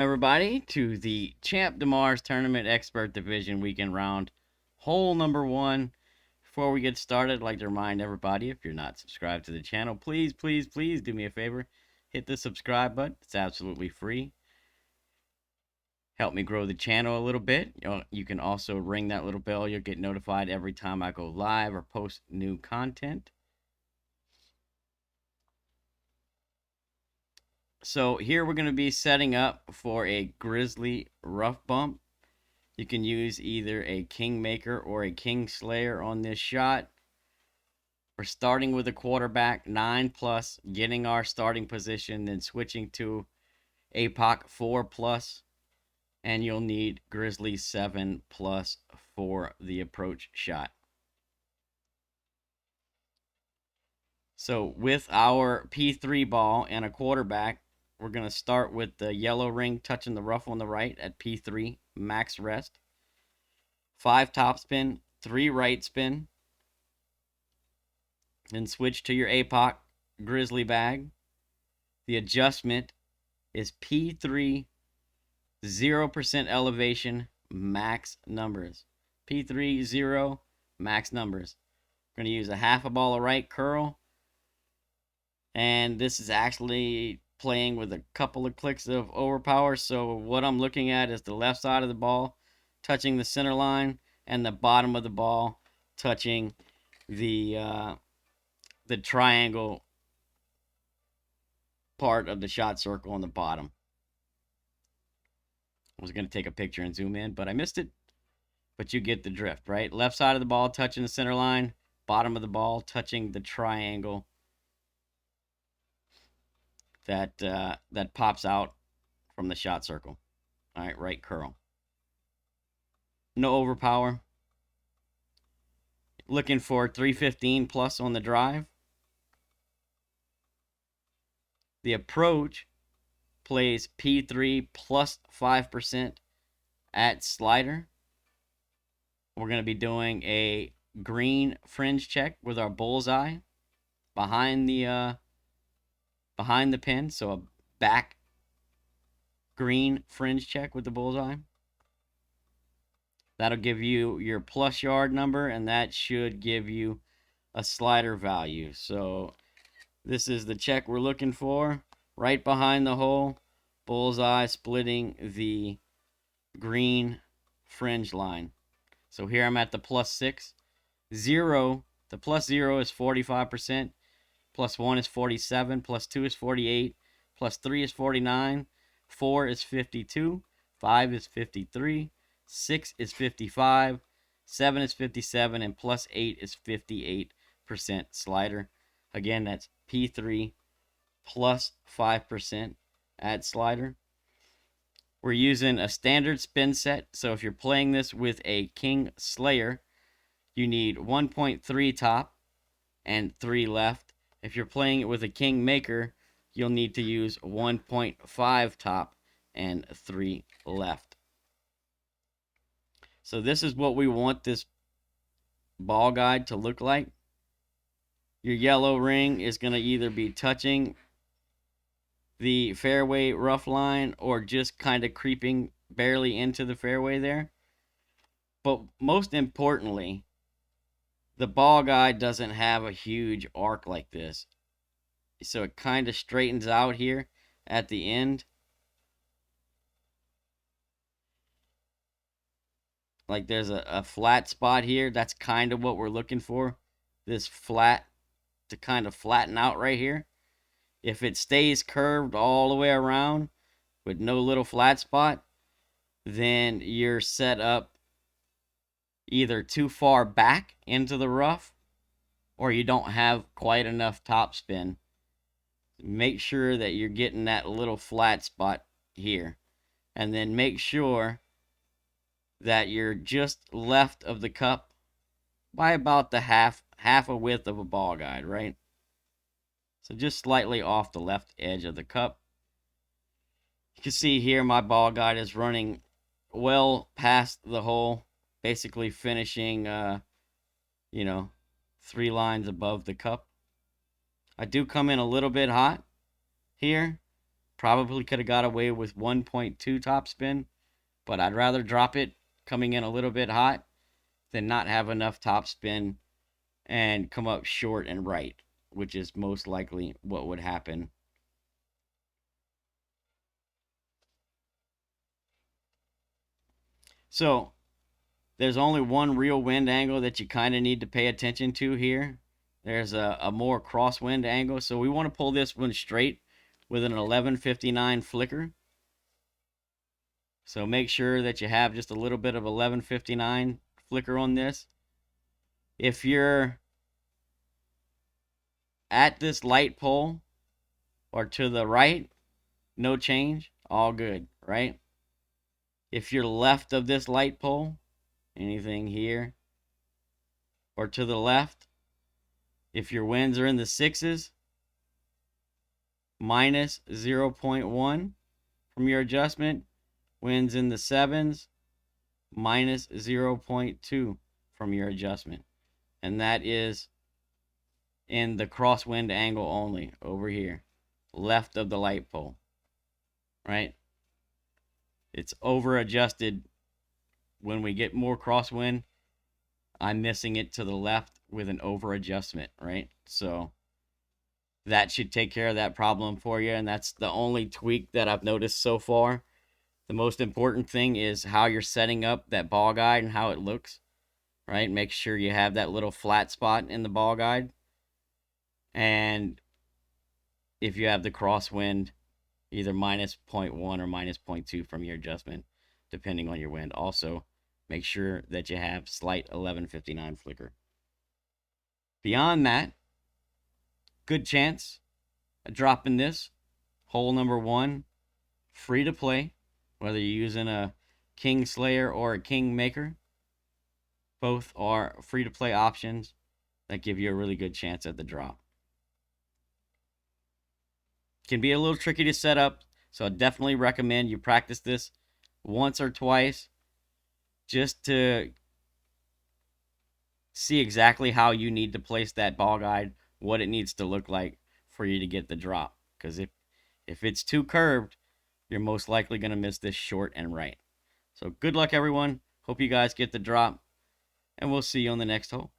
Everybody, to the Champ DeMars Tournament Expert Division Weekend Round, hole number one. Before we get started, I'd like to remind everybody, if you're not subscribed to the channel, please do me a favor. Hit the subscribe button. It's absolutely free. Help me grow the channel a little bit. You can also ring that little bell. You'll get notified every time I go live or post new content. So here we're going to be setting up for a Grizzly rough bump. You can use either a Kingmaker or a King Slayer on this shot. We're starting with a quarterback 9+, getting our starting position, then switching to APOC 4+, and you'll need Grizzly 7+ for the approach shot. So with our P3 ball and a quarterback, we're going to start with the yellow ring touching the rough on the right at P3, max rest. 5 top spin, 3 right spin. Then switch to your APOC Grizzly bag. The adjustment is P3, 0% elevation, max numbers. P3, 0, max numbers. We're going to use a half a ball of right curl. And this is actually playing with a couple of clicks of overpower. So what I'm looking at is the left side of the ball touching the center line and the bottom of the ball touching the triangle part of the shot circle on the bottom. I was going to take a picture and zoom in, but I missed it. But you get the drift, right? Left side of the ball touching the center line, bottom of the ball touching the triangle that pops out from the shot circle. All right, right curl. No overpower. Looking for 315+ on the drive. The approach plays P3 plus 5% at slider. We're going to be doing a green fringe check with our bullseye behind the pin. So a back green fringe check with the bullseye. That'll give you your plus yard number, and that should give you a slider value. So this is the check we're looking for. Right behind the hole, bullseye splitting the green fringe line. So here I'm at the +6. 0, the +0 is 45%. +1 is 47. +2 is 48. +3 is 49. 4 is 52. 5 is 53. 6 is 55. 7 is 57. And +8 is 58% slider. Again, that's P3 plus 5% at slider. We're using a standard spin set. So if you're playing this with a King Slayer, you need 1.3 top and 3 left. If you're playing it with a Kingmaker, you'll need to use 1.5 top and 3 left. So this is what we want this ball guide to look like. Your yellow ring is going to either be touching the fairway rough line or just kind of creeping barely into the fairway there. But most importantly, the ball guide doesn't have a huge arc like this. So it kind of straightens out here at the end. Like there's a flat spot here. That's kind of what we're looking for. This flat to kind of flatten out right here. If it stays curved all the way around with no little flat spot, then you're set up either too far back into the rough or you don't have quite enough topspin. Make sure that you're getting that little flat spot here. And then make sure that you're just left of the cup by about the half a width of a ball guide, right? So just slightly off the left edge of the cup. You can see here my ball guide is running well past the hole, basically finishing, 3 lines above the cup. I do come in a little bit hot here, Probably could have got away with 1.2 topspin, but I'd rather drop it coming in a little bit hot than not have enough topspin and come up short and right, which is most likely what would happen. So there's only one real wind angle that you kind of need to pay attention to here. There's a more crosswind angle. So we want to pull this one straight with an 1159 flicker. So make sure that you have just a little bit of 1159 flicker on this. If you're at this light pole or to the right, no change, all good, right? If you're left of this light pole, anything here or to the left, if your winds are in the sixes, minus 0.1 from your adjustment. Winds in the sevens, minus 0.2 from your adjustment. And that is in the crosswind angle only over here, left of the light pole, right? It's over adjusted. When we get more crosswind, I'm missing it to the left with an over adjustment, right? So that should take care of that problem for you. And that's the only tweak that I've noticed so far. The most important thing is how you're setting up that ball guide and how it looks, right? Make sure you have that little flat spot in the ball guide. And if you have the crosswind, either minus 0.1 or minus 0.2 from your adjustment, depending on your wind. Also, make sure that you have slight 1159 flicker. Beyond that, good chance of dropping this. Hole number 1, free to play. Whether you're using a King Slayer or a King Maker, both are free-to-play options that give you a really good chance at the drop. Can be a little tricky to set up, so I definitely recommend you practice this once or twice just to see exactly how you need to place that ball guide, what it needs to look like for you to get the drop. Because if it's too curved, you're most likely going to miss this short and right. So good luck, everyone. Hope you guys get the drop, and we'll see you on the next hole.